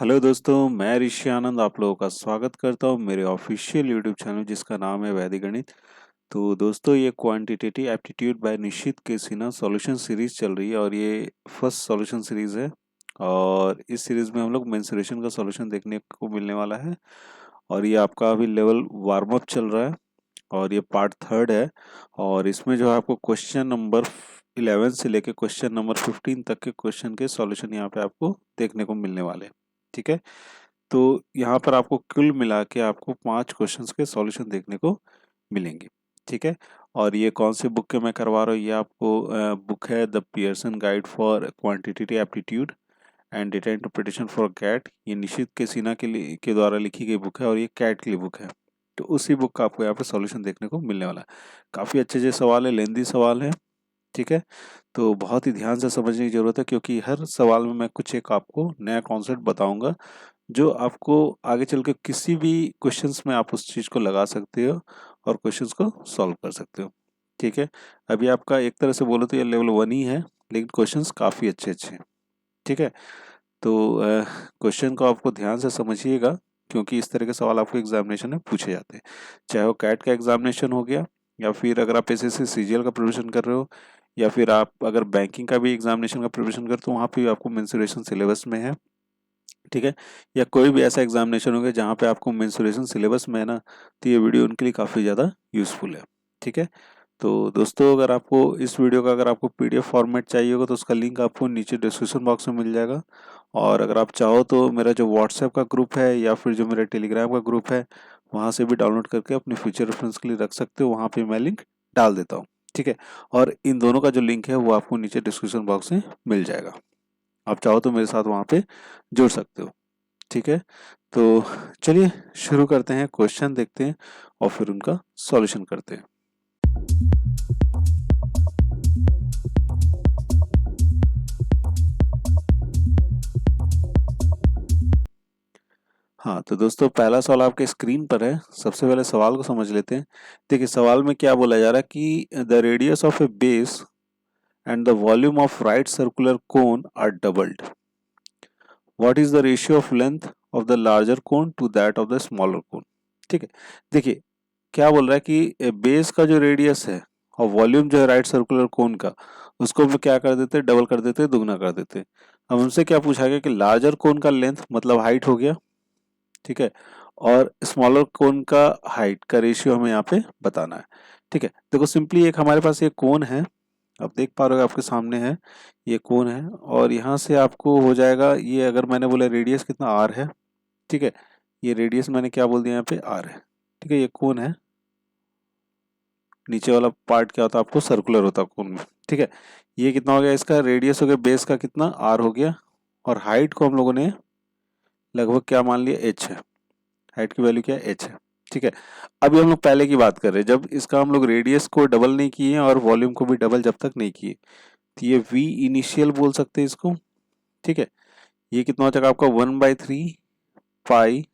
Hello दोस्तों, मैं ऋषि आनंद आप लोगों का स्वागत करता हूँ मेरे ऑफिशियल यूट्यूब चैनल जिसका नाम है वैदिक गणित। तो दोस्तों, ये क्वांटिटेटिव एप्टीट्यूड बाय निशित के सिन्हा सॉल्यूशन सीरीज चल रही है और ये फर्स्ट सॉल्यूशन सीरीज है। और इस सीरीज में हम लोग मेंसुरेशन का सॉल्यूशन देखने को मिलने वाला है। और ये आपका अभी लेवल वार्म अप चल रहा है और ये पार्ट थर्ड है। और इसमें जो है आपको क्वेश्चन नंबर 11 से लेके क्वेश्चन नंबर 15 तक के क्वेश्चन के सॉल्यूशन यहाँ पे आपको देखने को मिलने वाले हैं। ठीक है, तो यहाँ पर आपको कुल मिला के आपको 5 क्वेश्चंस के सॉल्यूशन देखने को मिलेंगे। ठीक है, और ये कौन से बुक के मैं करवा रहा हूँ, ये आपको बुक है the Pearson guide for quantitative aptitude and data interpretation for CAT. ये निशित के सिन्हा के द्वारा लिखी गई बुक है और ये कैट के लिए बुक है। तो उसी बुक का आपको यहाँ पे सॉल्यूशन देखने को मिलने वाला है। काफ़ी अच्छे सवाल है, लेंदी सवाल है। ठीक है, तो बहुत ही ध्यान से समझने की जरूरत है क्योंकि हर सवाल में मैं कुछ एक आपको नया कॉन्सेप्ट बताऊंगा जो आपको आगे चल के किसी भी क्वेश्चंस में आप उस चीज़ को लगा सकते हो और क्वेश्चंस को सॉल्व कर सकते हो। ठीक है, अभी आपका एक तरह से बोलो तो ये लेवल 1 ही है, लेकिन क्वेश्चंस काफ़ी अच्छे अच्छे हैं। ठीक है, तो क्वेश्चन को आपको ध्यान से समझिएगा क्योंकि इस तरह के सवाल आपको एग्जामिनेशन में पूछे जाते हैं, चाहे वो कैट का एग्जामिनेशन हो गया या फिर अगर आप एसएससी सीजीएल का प्रिपरेशन कर रहे हो या फिर आप अगर बैंकिंग का भी एग्जामिनेशन का प्रिपरेशन करते हो, वहाँ पे भी आपको मेंसुरेशन सिलेबस में है। ठीक है, या कोई भी ऐसा एग्जामिनेशन होगा जहाँ पे आपको मेंसुरेशन सिलेबस में है ना, तो ये वीडियो उनके लिए काफ़ी ज़्यादा यूजफुल है। ठीक है, तो दोस्तों, अगर आपको इस वीडियो का अगर आपको पीडीएफ फॉर्मेट चाहिए होगा तो उसका लिंक आपको नीचे डिस्क्रिप्शन बॉक्स में मिल जाएगा। और अगर आप चाहो तो मेरा जो व्हाट्सएप का ग्रुप है या फिर जो मेरा टेलीग्राम का ग्रुप है, वहाँ से भी डाउनलोड करके अपने फ्यूचर रेफरेंस के लिए रख सकते हो। वहाँ पे मैं लिंक डाल देता हूँ। ठीक है, और इन दोनों का जो लिंक है वो आपको नीचे डिस्क्रिप्शन बॉक्स में मिल जाएगा। आप चाहो तो मेरे साथ वहाँ पे जुड़ सकते हो। ठीक है, तो चलिए शुरू करते हैं, क्वेश्चन देखते हैं और फिर उनका सॉल्यूशन करते हैं। हाँ, तो दोस्तों, पहला सवाल आपके स्क्रीन पर है। सबसे पहले सवाल को समझ लेते हैं। देखिए, सवाल में क्या बोला जा रहा है कि the radius of a base and the volume of right circular cone are doubled. What is the ratio of length of the larger cone to that of the smaller cone. ठीक है, देखिए क्या बोल रहा है कि बेस का जो रेडियस है और वॉल्यूम जो है राइट सर्कुलर कोन का, उसको हम क्या कर देते हैं, डबल कर देते हैं, दुगना कर देते हैं। अब हमसे क्या पूछा गया कि लार्जर कोन का लेंथ मतलब हाइट हो गया। ठीक है, और स्मॉलर कोन का हाइट का रेशियो हमें यहाँ पे बताना है। ठीक है, देखो सिंपली एक हमारे पास ये कोन है, आप देख पा रहे हो आपके सामने है, ये कोन है और यहाँ से आपको हो जाएगा, ये अगर मैंने बोला रेडियस कितना आर है। ठीक है, ये रेडियस मैंने क्या बोल दिया यहाँ पे आर है। ठीक है, ये कोन है, नीचे वाला पार्ट क्या होता है आपको सर्कुलर होता है कोन में। ठीक है, ये कितना हो गया, इसका रेडियस हो गया बेस का कितना आर हो गया, और हाइट को हम लोगों ने लगभग क्या मान लिया एच है। हाइट की वैल्यू क्या है, एच है। ठीक है, अभी हम लोग पहले की बात कर रहे हैं जब इसका हम लोग रेडियस को डबल नहीं किए और वॉल्यूम को भी डबल जब तक नहीं किए, तो ये वी इनिशियल बोल सकते हैं इसको। ठीक है, ये कितना हो जाएगा आपका 1/3 पाई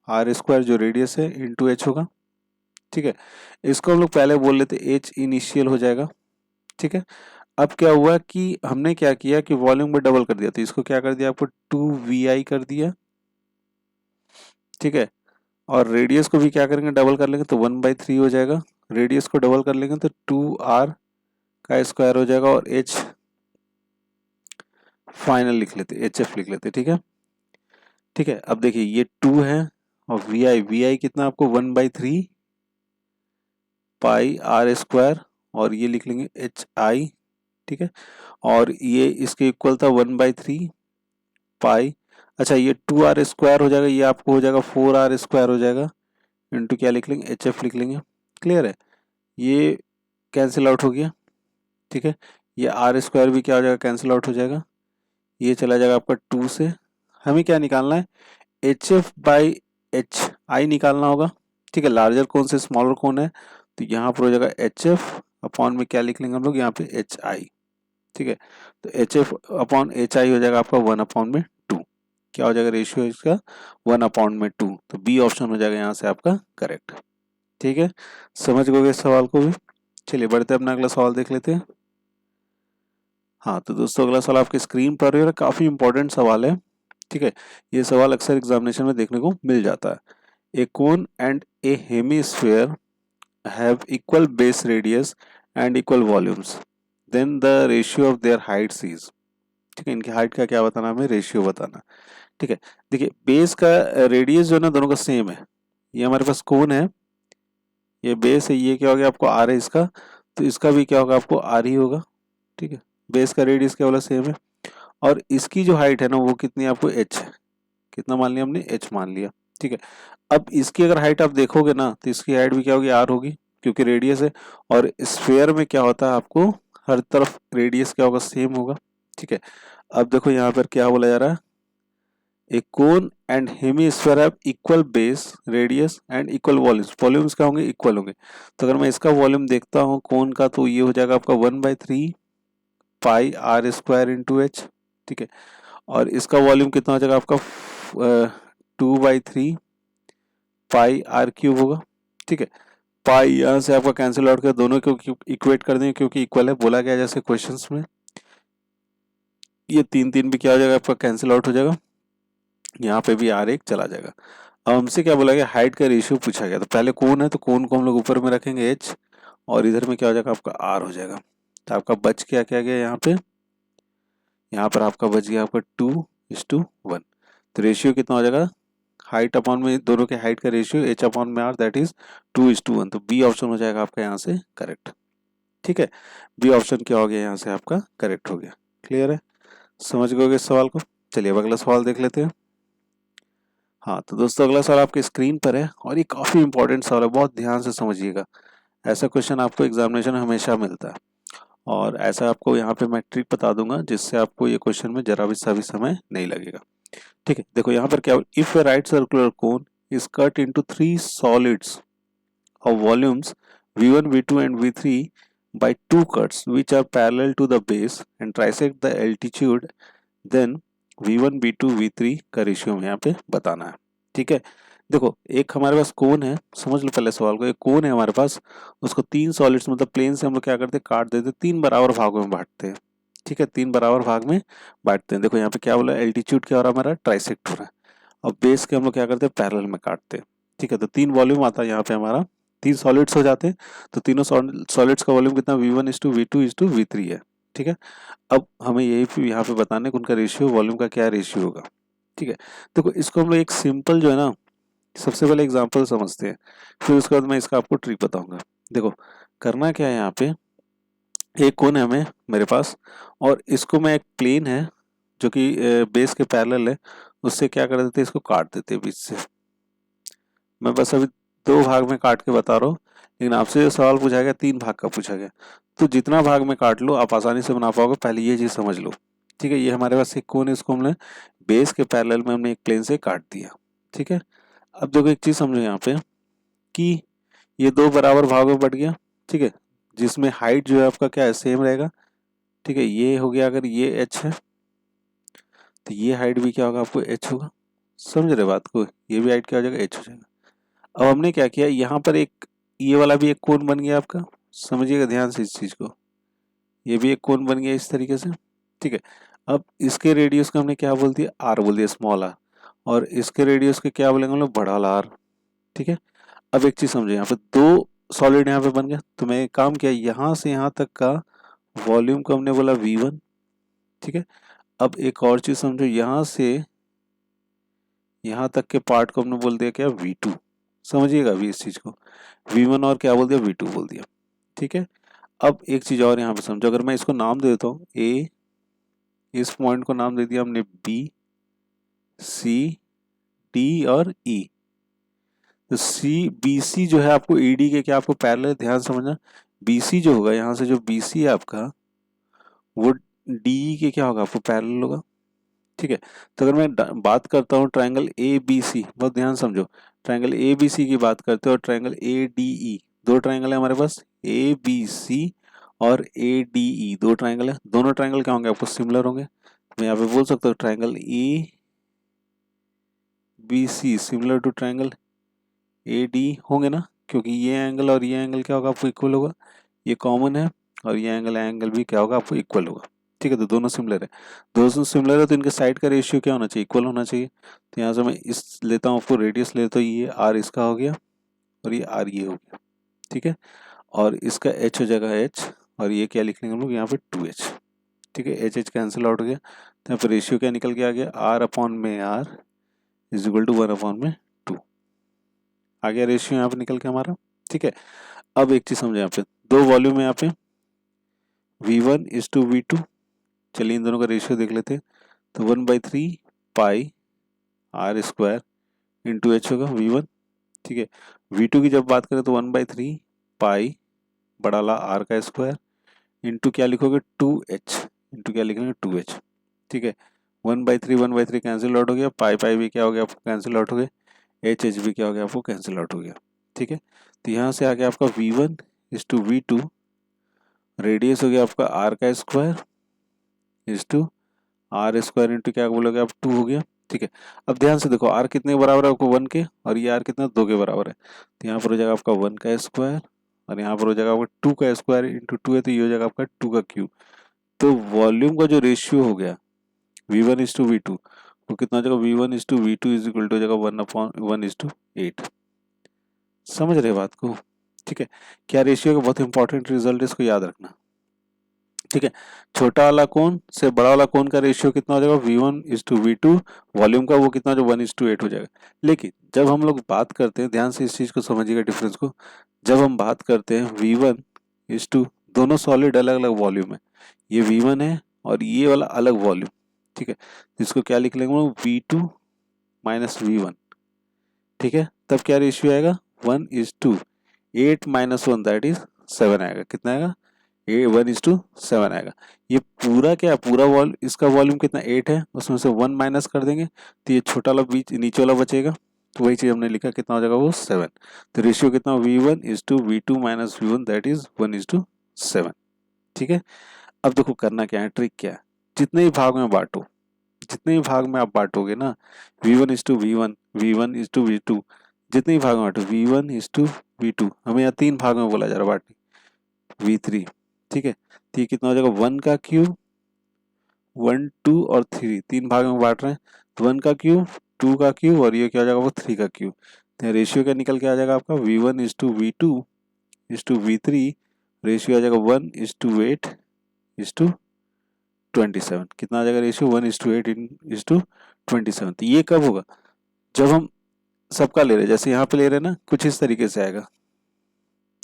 आर स्क्वायर जो रेडियस है इंटू एच होगा। ठीक है, इसको हम लोग पहले बोल लेते एच इनिशियल हो जाएगा। ठीक है, अब क्या हुआ कि हमने क्या किया कि वॉल्यूम में डबल कर दिया, तो इसको क्या कर दिया आपको 2vi कर दिया। ठीक है, और रेडियस को भी क्या करेंगे, डबल कर लेंगे तो 1/3 हो जाएगा। रेडियस को डबल कर लेंगे तो 2r का स्क्वायर हो जाएगा और h फाइनल लिख लेते, hf लिख लेते। ठीक है, ठीक है, अब देखिए ये 2 है और vi कितना आपको 1/3 पाई आर स्क्वायर और ये लिख लेंगे एच आई। ठीक है, और ये इसके इक्वल था 1/3 पाई, अच्छा ये 2r स्क्वायर हो जाएगा, ये आपको हो जाएगा 4r स्क्वायर हो जाएगा, इंटू क्या लिख लेंगे, एच एफ लिख लेंगे। क्लियर है, ये कैंसिल आउट हो गया। ठीक है, ये आर स्क्वायर भी क्या हो जाएगा, कैंसिल आउट हो जाएगा। ये चला जाएगा आपका 2 से, हमें क्या निकालना है, H F by H I निकालना होगा। ठीक है, लार्जर कौन से स्मॉलर कौन है, तो यहाँ पर हो जाएगा एच एफ अपॉन में क्या लिख लेंगे हम लोग यहाँ पे एच आई। ठीक है, तो H F upon H I हो जाएगा आपका 1/2। क्या हो जाएगा रेशियो इसका 1/2, तो बी ऑप्शन हो जाएगा यहाँ से आपका करेक्ट। ठीक है, समझ गए इस सवाल को भी। चलिए बढ़ते अपना अगला सवाल देख लेते हैं। हाँ, तो दोस्तों अगला सवाल आपके स्क्रीन पर है, काफी इंपॉर्टेंट सवाल है। ठीक है, ये सवाल अक्सर एग्जामिनेशन में देखने को मिल जाता है। A cone and a hemisphere have equal base radius and equal volumes, then the ratio of their heights is. ठीक है, इनकी हाइट का क्या बताना, हमें रेशियो बताना। ठीक है, देखिए बेस का रेडियस जो है ना दोनों का सेम है। ये हमारे पास कोन है, ये बेस है, ये क्या हो गया आपको आर है इसका, तो इसका भी क्या होगा आपको आर ही होगा। ठीक है, बेस का रेडियस क्या वाला सेम है, और इसकी जो हाइट है ना वो कितनी है आपको एच है। कितना मान लिया हमने, एच मान लिया। ठीक है, अब इसकी अगर हाइट आप देखोगे ना तो इसकी हाइट भी क्या होगी, आर होगी, क्योंकि रेडियस है। और स्फेयर में क्या होता है आपको, हर तरफ रेडियस क्या होगा, सेम होगा। ठीक है, अब देखो यहाँ पर क्या बोला जा रहा है, a cone and hemisphere have equal base radius and equal volumes. Volumes क्या होंगे, इक्वल होंगे। तो अगर मैं इसका वॉल्यूम देखता हूँ कोन का, तो ये हो जाएगा आपका 1/3 पाई आर स्क्वायर इंटू एच। ठीक है, और इसका वॉल्यूम कितना हो जाएगा आपका 2/3 पाई आर क्यूब होगा। ठीक है, पाई यहाँ से आपका कैंसिल आउट कर, दोनों को इक्वेट कर देंगे क्योंकि इक्वल है, बोला गया जैसे क्वेश्चंस में। ये 3 3 भी क्या हो जाएगा आपका, कैंसिल आउट हो जाएगा। यहाँ पे भी आर एक चला जाएगा। अब हमसे क्या बोला गया, हाइट का रेशियो पूछा गया। तो पहले कोन है तो कोन को हम लोग ऊपर में रखेंगे एच, और इधर में क्या हो जाएगा आपका आर हो जाएगा। तो आपका बच क्या क्या गया यहाँ पे, यहाँ पर आपका बच गया आपका 2:1। तो रेशियो कितना हो जाएगा, हाइट अपॉन में दोनों के हाइट का रेशियो एच अपॉन में आर, दैट इज 2:1। तो बी ऑप्शन हो जाएगा आपका यहाँ से करेक्ट। ठीक है, बी ऑप्शन क्या हो गया यहाँ से आपका करेक्ट हो गया। क्लियर है, समझ गए इस सवाल को। चलिए अब अगला सवाल देख लेते हैं। हाँ तो दोस्तों अगला सवाल आपके स्क्रीन पर है, और ये काफी इंपॉर्टेंट सवाल है, बहुत ध्यान से समझिएगा। ऐसा क्वेश्चन आपको एग्जामिनेशन में हमेशा मिलता है, और ऐसा आपको यहाँ पे मैं ट्रिक बता दूंगा जिससे आपको ये क्वेश्चन में जरा भी सा भी समय नहीं लगेगा। ठीक है, देखो यहाँ पर क्या, if A right circular cone is cut into 3 solids of volumes V1, V2 and V3 by two cuts which are parallel to the base and trisect the altitude, then V1, V2, V3 का ratio हमें यहाँ पे बताना है। ठीक है, देखो एक हमारे पास कोन है, समझ लो पहले सवाल को। एक कोन है हमारे पास, उसको 3 सॉलिड्स मतलब प्लेन से हम लोग क्या करते हैं, काट देते हैं, 3 बराबर भागों में बांटते हैं। ठीक है, 3 बराबर भाग में बांटते हैं। देखो यहाँ पे क्या बोला, एल्टीट्यूड क्या हो रहा है हमारा, ट्राइसेक्ट हो रहा है। और बेस के हम लोग क्या करते हैं, पैरेलल में काटते हैं। ठीक है, तो 3 वॉल्यूम आता है यहाँ पे हमारा, 3 सॉलिड्स हो जाते हैं। तो तीनों सॉलिड्स का वॉल्यूम कितना, V1:V2:V3 है। ठीक है, अब हमें यही यहाँ पे बताने कि उनका रेशियो, वॉल्यूम का क्या रेशियो होगा। ठीक है, देखो इसको हम लोग एक सिंपल जो है ना, सबसे पहले एग्जांपल समझते हैं, फिर उसके बाद मैं इसका आपको ट्रिक बताऊंगा। देखो करना क्या है, यहाँ पे एक कोन है हमें मेरे पास, और इसको मैं, एक प्लेन है जो कि बेस के पैरेलल है, उससे क्या कर देते हैं, इसको काट देते हैं बीच से। मैं बस अभी 2 भाग में काट के बता रहा हूँ, लेकिन आपसे जो सवाल पूछा गया 3 भाग का पूछा गया। तो जितना भाग में काट लो आप आसानी से बना पाओगे, पहले ये चीज समझ लो। ठीक है, ये हमारे पास एक कोन है, इसको हमने बेस के पैरेलल में हमने एक प्लेन से काट दिया। ठीक है, अब देखो एक चीज समझो यहाँ पे कि ये 2 बराबर भागों में बट गया। ठीक है, जिसमें हाइट जो है आपका क्या है, सेम रहेगा। ठीक है, ये हो गया, अगर ये एच है तो ये हाइट भी क्या होगा आपको एच होगा। समझ रहे बात को, ये भी हाइट क्या हो जाएगा, एच हो जाएगा। अब हमने क्या किया, यहाँ पर एक ये वाला भी एक कोण बन गया आपका, समझिएगा ध्यान से इस चीज को। ये भी एक कोण बन गया इस तरीके से। ठीक है, अब इसके रेडियस को हमने क्या बोल दिया, आर बोल दिया, स्मॉल आर। और इसके रेडियस को क्या बोलेंगे हम लोग, बड़ा वाला आर। ठीक है, अब एक चीज समझो, यहाँ पे 2 सॉलिड यहाँ पे बन गया, तो मैं एक काम किया, यहाँ से यहाँ तक का वॉल्यूम को हमने बोला V1। ठीक है, अब एक और चीज समझो, यहाँ से यहाँ तक के पार्ट को हमने बोल दिया क्या, V2। समझिएगा अभी इस चीज को, V1 और क्या बोल दिया, V2 बोल दिया। ठीक है, अब एक चीज और यहाँ पे समझो, अगर मैं इसको नाम दे देता हूँ ए, इस पॉइंट को नाम दे दिया हमने बी, सी, डी और ई। तो सी बी सी जो है आपको ईडी के क्या आपको पैरेलल, ध्यान समझना। बीसी जो होगा, यहाँ से जो बीसी है आपका, वो डी के क्या होगा, आपको पैरेलल होगा। ठीक है, तो अगर मैं बात करता हूँ ट्रायंगल ए बी सी, बहुत ध्यान समझो, ट्रायंगल ए बी सी की बात करते हो, और triangle A D E, 2 triangle है हमारे पास, ए बी सी और ए डी ई, 2 ट्रायंगल है। दोनों ट्रायंगल क्या होंगे, आपको सिमिलर होंगे। मैं यहाँ पे बोल सकता हूँ triangle A B C similar to triangle A D होंगे ना, क्योंकि ये एंगल और ये एंगल क्या होगा, आपको इक्वल होगा, ये कॉमन है, और ये एंगल भी क्या होगा, आपको इक्वल होगा। ठीक है, तो दोनों सिमिलर है। दोनों सिमिलर है तो इनके साइड का रेशियो क्या होना चाहिए, इक्वल होना चाहिए। तो यहाँ से मैं इस लेता हूँ, आपको रेडियस लेता हूँ, ये आर इसका हो गया और ये आर ये हो गया, ठीक है। और इसका एच हो जाएगा एच, और ये क्या लिख लेंगे हम लोग यहाँ पे 2h, ठीक है। एच एच कैंसिल आउट हो गया, तो यहाँ पे रेशियो क्या निकल के आ गया, आर अपॉन में R is equal to 1 upon में 2 आ गया रेशियो यहाँ पे निकल के हमारा, ठीक है। अब एक चीज समझे, यहाँ पे दो वॉल्यूम है, यहाँ पे V1:V2, चलिए इन दोनों का रेशियो देख लेते हैं। तो 1/3 पाई आर स्क्वायर इंटू एच होगा V1, ठीक है। V2 की जब बात करें तो 1/3 पाई बड़ा ला आर का स्क्वायर इंटू क्या लिखोगे 2h, इंटू क्या लिखेंगे 2h, ठीक है। 1/3 कैंसिल आउट हो गया, पाई पाई भी क्या हो गया आपको कैंसिल आउट हो गया, एच एच भी क्या हो गया आपको कैंसिल आउट हो गया, ठीक है। तो यहाँ से आ गया आपका V1:V2, रेडियस हो गया आपका आर का square is to R square into क्या बोलोगे आप 2 हो गया, ठीक है। अब ध्यान से देखो आर कितने के बराबर है आपको 1 के, और ये आर कितना 2 के बराबर है। तो यहाँ पर हो जाएगा आपका 1 का स्क्वायर, और यहाँ पर हो जाएगा आपका 2 का स्क्वायर इंटू 2 है तो ये हो जाएगा आपका 2 का क्यूब। तो वॉल्यूम का जो रेशियो हो गया V1:V2 वो कितना हो जाएगा, V1:V2 इज इक्वल टू हो जाएगा 1/1:8। समझ रहे बात को, ठीक है। क्या रेशियो का बहुत इंपॉर्टेंट रिजल्ट है, इसको याद रखना, ठीक है। छोटा वाला कोण से बड़ा वाला कोण का रेशियो कितना हो जाएगा V1:V2, वॉल्यूम का वो कितना जो 1:8 हो जाएगा। लेकिन जब हम लोग बात करते हैं, ध्यान से इस चीज को समझिएगा डिफरेंस को, जब हम बात करते हैं V1:, दोनों सॉलिड अलग अलग वॉल्यूम है, ये V1 है और ये वाला अलग वॉल्यूम, ठीक है। इसको क्या लिख लेंगे V2 माइनस V1, ठीक है। तब क्या रेशियो आएगा 1:8 माइनस 1 दैट इज 7 आएगा, कितना आएगा 1:7 आएगा। ये पूरा क्या, पूरा वॉल इसका वॉल्यूम कितना 8 है, उसमें से 1 माइनस कर देंगे तो ये छोटा वाला बीच नीचे वाला बचेगा, तो वही चीज हमने लिखा, कितना हो जाएगा वो 7। तो रेशियो कितना V1:V2 minus V1 that is 1:7, ठीक है। अब देखो करना क्या है, ट्रिक क्या है, जितने ही भाग में बांटो, जितने ही भाग में आप बांटोगे ना, V1:V1 V1:V2, जितने ही भाग में बांटो V1:V2, हमें यहाँ 3 भाग में बोला जा रहा है बांटने, V3, ठीक है। तो ये कितना हो जाएगा 1 का क्यूब, 1 2 और 3, 3 भाग में बांट रहे हैं, तो 1 का क्यूब 2 का क्यूब और ये क्या हो जाएगा वो 3 का क्यूब। तो रेशियो क्या निकल के आ जाएगा आपका V1:V2:V3, रेशियो आ जाएगा 1:8:27, कितना आ जाएगा रेशियो 1:8:27। तो ये कब होगा, जब हम सबका ले रहे हैं, जैसे यहाँ पे ले रहे हैं ना, कुछ इस तरीके से आएगा,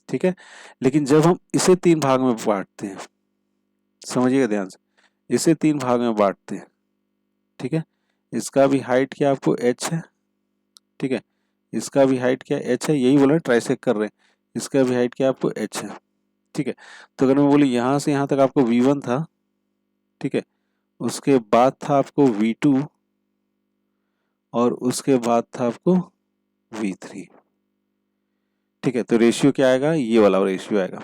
ठीक है। लेकिन जब हम इसे 3 भाग में बांटते हैं, समझिएगा ध्यान से, इसे 3 भाग में बांटते हैं, ठीक है। इसका भी हाइट क्या आपको h है, ठीक है। इसका भी हाइट क्या h है, यही बोला ट्राइसेक कर रहे हैं, इसका भी हाइट क्या आपको h है, ठीक है। तो अगर मैं बोलूँ यहाँ से यहाँ तक आपको V1 था, ठीक है, उसके बाद था आपको V2 और उसके बाद था आपको V3, ठीक है। तो रेशियो क्या आएगा, ये वाला रेशियो आएगा,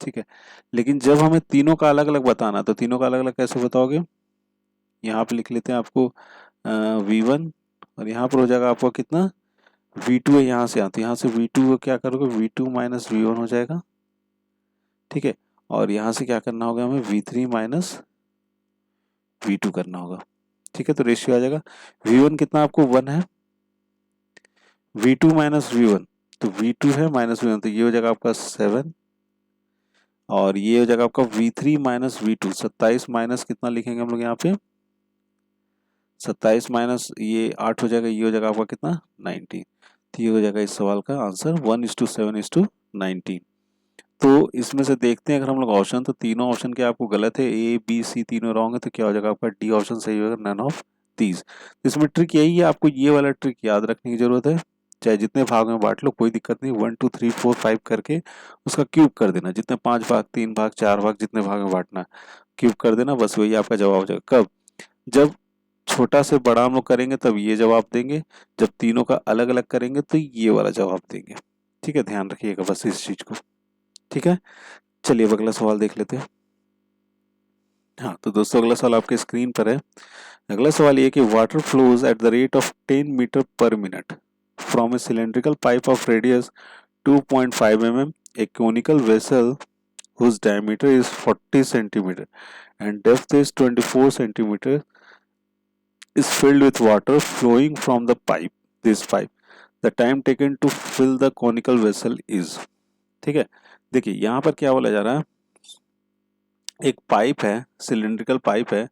ठीक है। लेकिन जब हमें तीनों का अलग अलग बताना, तो तीनों का अलग अलग कैसे बताओगे, यहाँ पे लिख लेते हैं आपको V1, और यहाँ पर हो जाएगा आपको कितना V2 है, यहाँ से आते, यहाँ से V2 को क्या करोगे V2 माइनस V1 हो जाएगा, ठीक है। और यहाँ से क्या करना होगा हमें V3 माइनस V2 करना होगा, ठीक है। तो रेशियो आ जाएगा V1 कितना आपको 1 है, V2 माइनस V1, तो V2 है माइनस V1, तो ये हो जाएगा आपका 7, और ये हो जाएगा आपका V3 माइनस V2, 27 माइनस कितना लिखेंगे हम लोग यहाँ पे 27 माइनस ये 8 हो जाएगा, ये हो जाएगा आपका कितना 19। तो ये हो जाएगा इस सवाल का आंसर 1:7:19। तो इसमें से देखते हैं अगर हम लोग ऑप्शन, तो तीनों ऑप्शन के आपको गलत है, ए बी सी तीनों रॉन्ग है, तो क्या हो जाएगा आपका डी ऑप्शन सही होगा, नन ऑफ दीज। इसमें ट्रिक यही है, आपको ये वाला ट्रिक याद रखने की जरूरत है, चाहे जितने भाग में बांट लो कोई दिक्कत नहीं, 1 2 3 4 5 करके उसका क्यूब कर देना, जितने 5 भाग 3 भाग 4 भाग जितने भाग में बांटना क्यूब कर देना, बस वही आपका जवाब हो जाएगा। कब, जब छोटा से बड़ा हम लोग करेंगे तब ये जवाब देंगे, जब तीनों का अलग अलग करेंगे तो ये वाला जवाब देंगे, ठीक है। ध्यान रखिएगा बस इस चीज को, ठीक है। चलिए अब अगला सवाल देख लेते हैं। हाँ तो दोस्तों अगला सवाल आपके स्क्रीन पर है। अगला सवाल ये कि water flows at the rate of 10 metre per minute from a cylindrical pipe of radius 2.5 mm, a conical vessel whose diameter is 40 centimeter and depth is 24 centimeter, is filled with water flowing from the pipe, this pipe. The time taken to fill the conical vessel is, ठीक है। देखिए यहाँ पर क्या बोला जा रहा है, एक पाइप है, सिलिंड्रिकल पाइप है,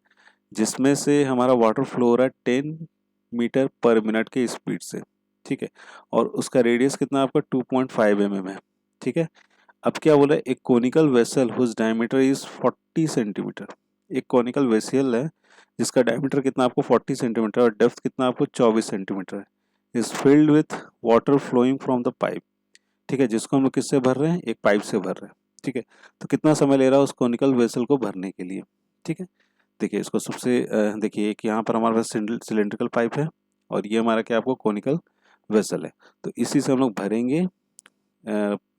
जिसमें से हमारा वाटर फ्लो हो रहा है 10 मीटर पर मिनट के स्पीड से, ठीक है। और उसका रेडियस कितना आपका 2.5 mm है, ठीक है। अब क्या बोला है, एक conical vessel whose diameter is 40 centimetre. एक कोनिकल वेसल है जिसका डायमीटर कितना आपको 40 सेंटीमीटर और डेप्थ कितना आपको 24 सेंटीमीटर है, is filled with water flowing from the pipe, ठीक है। जिसको हम लोग किससे भर रहे हैं, एक पाइप से भर रहे हैं, ठीक है। तो कितना समय ले रहा है उस कोनिकल वेसल को भरने के लिए, ठीक है। देखिए इसको सबसे देखिए एक यहाँ पर हमारे पास सिलेंड्रिकल पाइप है और ये हमारा क्या आपको कोनिकल वेसल है। तो इसी से हम लोग भरेंगे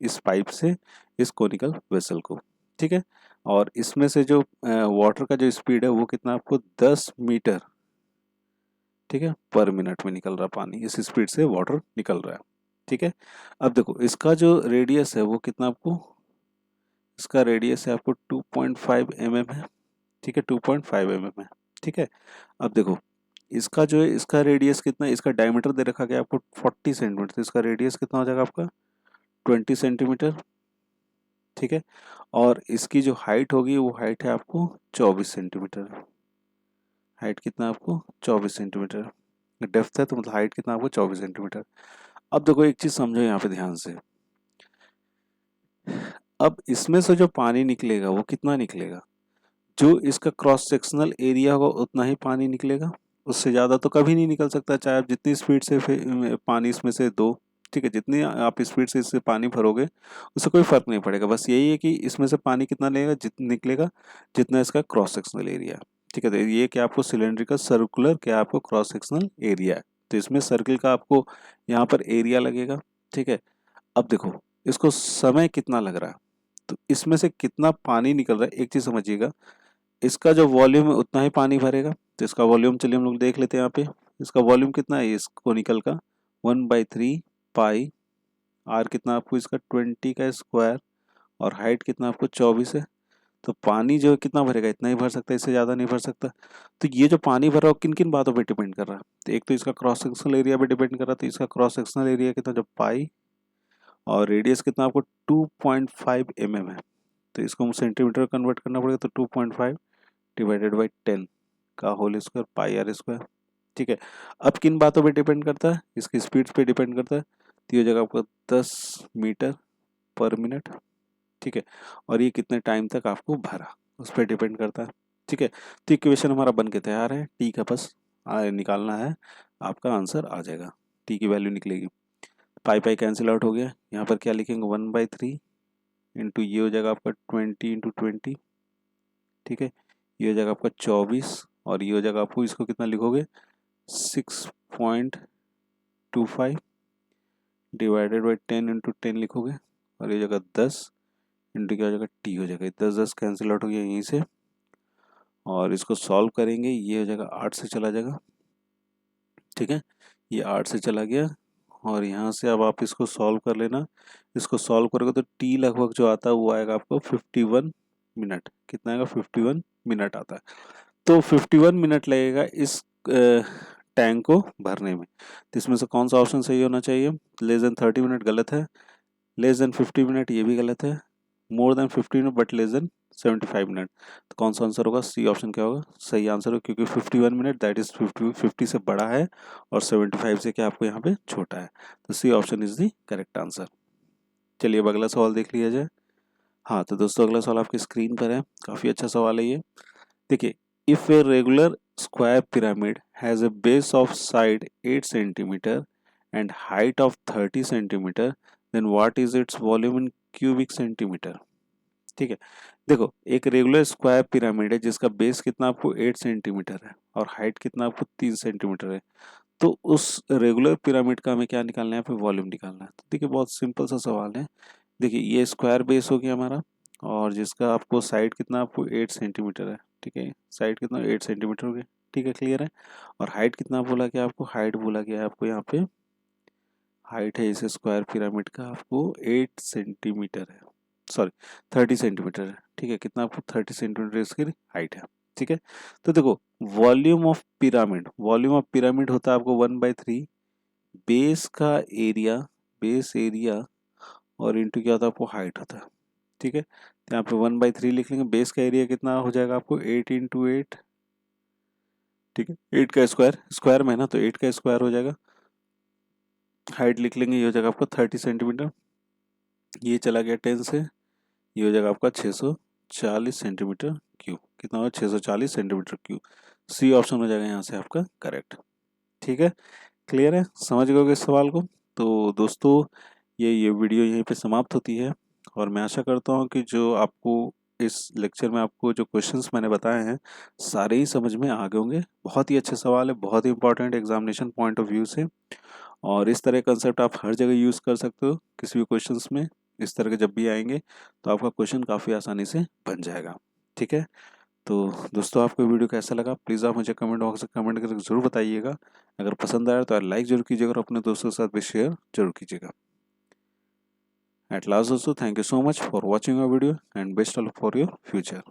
इस पाइप से इस कोनिकल वेसल को, ठीक है। और इसमें से जो वाटर का जो स्पीड है वो कितना आपको 10 मीटर, ठीक है, पर मिनट में निकल रहा पानी, इस स्पीड से वाटर निकल रहा है, ठीक है। अब देखो इसका जो रेडियस है वो कितना आपको, इसका रेडियस है आपको 2.5 mm है, ठीक है, 2.5 mm है, ठीक है। अब देखो इसका जो है, इसका रेडियस कितना है, इसका डायमीटर दे रखा गया आपको 40 सेंटीमीटर, तो इसका रेडियस कितना हो जाएगा आपका 20 सेंटीमीटर, ठीक है। और इसकी जो हाइट होगी वो हाइट है आपको 24 सेंटीमीटर, हाइट कितना आपको 24 सेंटीमीटर, डेप्थ है तो मतलब हाइट कितना आपको 24 सेंटीमीटर। अब देखो एक चीज समझो यहाँ पे ध्यान से, अब इसमें से जो पानी निकलेगा वो कितना निकलेगा, जो इसका क्रॉस सेक्शनल एरिया होगा उतना ही पानी निकलेगा, उससे ज़्यादा तो कभी नहीं निकल सकता, चाहे आप जितनी स्पीड से पानी इसमें से दो, ठीक है। जितनी आप स्पीड से इससे पानी भरोगे उससे कोई फर्क नहीं पड़ेगा, बस यही है कि इसमें से पानी कितना लेगा, जितना निकलेगा जितना इसका क्रॉस सेक्शनल एरिया है, ठीक है। तो ये क्या आपको सिलेंड्रिकल सर्कुलर क्या आपको क्रॉस सेक्शनल एरिया है, तो इसमें सर्किल का आपको यहाँ पर एरिया लगेगा, ठीक है। अब देखो इसको समय कितना लग रहा है, तो इसमें से कितना पानी निकल रहा है, एक चीज समझिएगा, इसका जो वॉल्यूम है उतना ही पानी भरेगा, तो इसका वॉल्यूम चलिए हम लोग देख लेते हैं यहाँ पे, इसका वॉल्यूम कितना है इस कोनिकल का 1/3 पाई आर, कितना आपको इसका 20 का स्क्वायर, और हाइट कितना आपको 24 है। तो पानी जो है कितना भरेगा, इतना ही भर सकता है, इससे ज़्यादा नहीं भर सकता। तो ये जो पानी भर रहा है वो किन किन बातों पे डिपेंड कर रहा है, तो एक तो इसका क्रॉस सेक्शनल एरिया पे डिपेंड कर रहा है, तो इसका क्रॉस सेक्शनल एरिया कितना, जब पाई और रेडियस कितना आपको 2.5 mm है, तो इसको हम सेंटीमीटर कन्वर्ट करना पड़ेगा, तो 2.5 डिवाइडेड बाई 10 का whole square pi R square, ठीक है। अब किन बातों पे डिपेंड करता है, इसकी स्पीड पे डिपेंड करता है, तो ये हो जाएगा आपको 10 मीटर पर मिनट, ठीक है। और ये कितने टाइम तक आपको भरा उस पर डिपेंड करता है, ठीक है। तो इक्वेशन हमारा बन के तैयार है, टी का बस निकालना है, आपका आंसर आ जाएगा, टी की वैल्यू निकलेगी। पाई पाई कैंसिल आउट हो गया, यहाँ पर क्या लिखेंगे 1/3 इंटू ये हो जाएगा आपका 20 × 20, ठीक है। ये हो जाएगा आपका 24 और ये हो जाएगा आपको, इसको कितना लिखोगे 6.25 डिवाइडेड बाई 10 × 10 लिखोगे, और ये जगह 10 इंटू क्या हो जाएगा टी हो जाएगा, 10 कैंसिल आउट हो गया यहीं से, और इसको सॉल्व करेंगे, ये हो जाएगा 8 से चला जाएगा, ठीक है। ये 8 से चला गया और यहाँ से अब आप इसको सॉल्व कर लेना, इसको सॉल्व करोगे तो टी लगभग जो आता है वो आएगा आपको 51 मिनट, कितना आएगा 51 मिनट आता है। तो 51 मिनट लगेगा इस टैंक को भरने में, तो इसमें से कौन सा ऑप्शन सही होना चाहिए, लेस देन 30 मिनट गलत है, लेस देन 50 मिनट ये भी गलत है, more than 50 minute but less than 75 minute, तो कौन सा आंसर होगा, सी ऑप्शन क्या होगा सही आंसर हो, क्योंकि 51 मिनट दैट इज 50 से बड़ा है और 75 से क्या आपको यहाँ पे छोटा है, तो C option is the correct answer. चलिए अब अगला सवाल देख लिया जाए। हाँ तो दोस्तों अगला सवाल आपकी स्क्रीन पर है, काफ़ी अच्छा सवाल है ये। देखिए, if a regular square pyramid has a base of side 8 centimeter and height of 30 centimeter, then what is its volume in cubic centimeter? ठीक है, देखो एक रेगुलर स्क्वायर पिरामिड है जिसका बेस कितना आपको 8 सेंटीमीटर है और हाइट कितना आपको 3 सेंटीमीटर है, तो उस रेगुलर पिरामिड का हमें क्या निकालना है, यहाँ पे वॉल्यूम निकालना है। तो देखिए बहुत सिंपल सा सवाल है, देखिए ये स्क्वायर बेस हो गया हमारा, और जिसका आपको साइड कितना आपको 8 सेंटीमीटर है, ठीक है, साइड कितना 8 सेंटीमीटर हो गया, ठीक है, क्लियर है। और हाइट कितना बोला गया आपको, हाइट बोला गया है आपको यहाँ पे, हाइट है इस स्क्वायर पिरामिड का आपको 8 सेंटीमीटर है, सॉरी 30 सेंटीमीटर है, ठीक है। कितना आपको 30 सेंटीमीटर इसकी हाइट है, ठीक है। तो देखो वॉल्यूम ऑफ पिरामिड होता है आपको 1/3 बेस का एरिया, बेस एरिया और इंटू क्या होता है आपको हाइट होता है, ठीक है। तो यहाँ पे 1/3 लिख लेंगे। बेस का एरिया कितना हो जाएगा आपको 8 इंटू 8, ठीक है। 8 का स्क्वायर, स्क्वायर में है ना तो 8 का स्क्वायर हो जाएगा। हाइट लिख लेंगे, ये हो जाएगा आपका 30 सेंटीमीटर। ये चला गया 10 से, ये हो जाएगा आपका 640 सेंटीमीटर क्यूब। कितना होगा 640 सेंटीमीटर क्यूब। सी ऑप्शन हो जाएगा यहाँ से आपका करेक्ट, ठीक है। क्लियर है, समझ गए इस सवाल को। तो दोस्तों ये वीडियो यहीं पे समाप्त होती है और मैं आशा करता हूँ कि जो आपको इस लेक्चर में आपको जो क्वेश्चंस मैंने बताए हैं सारे ही समझ में आ गए होंगे। बहुत ही अच्छे सवाल है, बहुत ही important examination point of view से, और इस तरह का कंसेप्ट आप हर जगह यूज़ कर सकते हो। किसी भी क्वेश्चंस में इस तरह के जब भी आएंगे तो आपका क्वेश्चन काफ़ी आसानी से बन जाएगा, ठीक है। तो दोस्तों आपको वीडियो कैसा लगा प्लीज़ आप मुझे कमेंट बॉक्स में कमेंट करके ज़रूर बताइएगा। अगर पसंद आया तो लाइक जरूर कीजिएगा और अपने दोस्तों के साथ भी शेयर जरूर कीजिएगा। At last also, thank you so much for watching our video and best of luck for your future.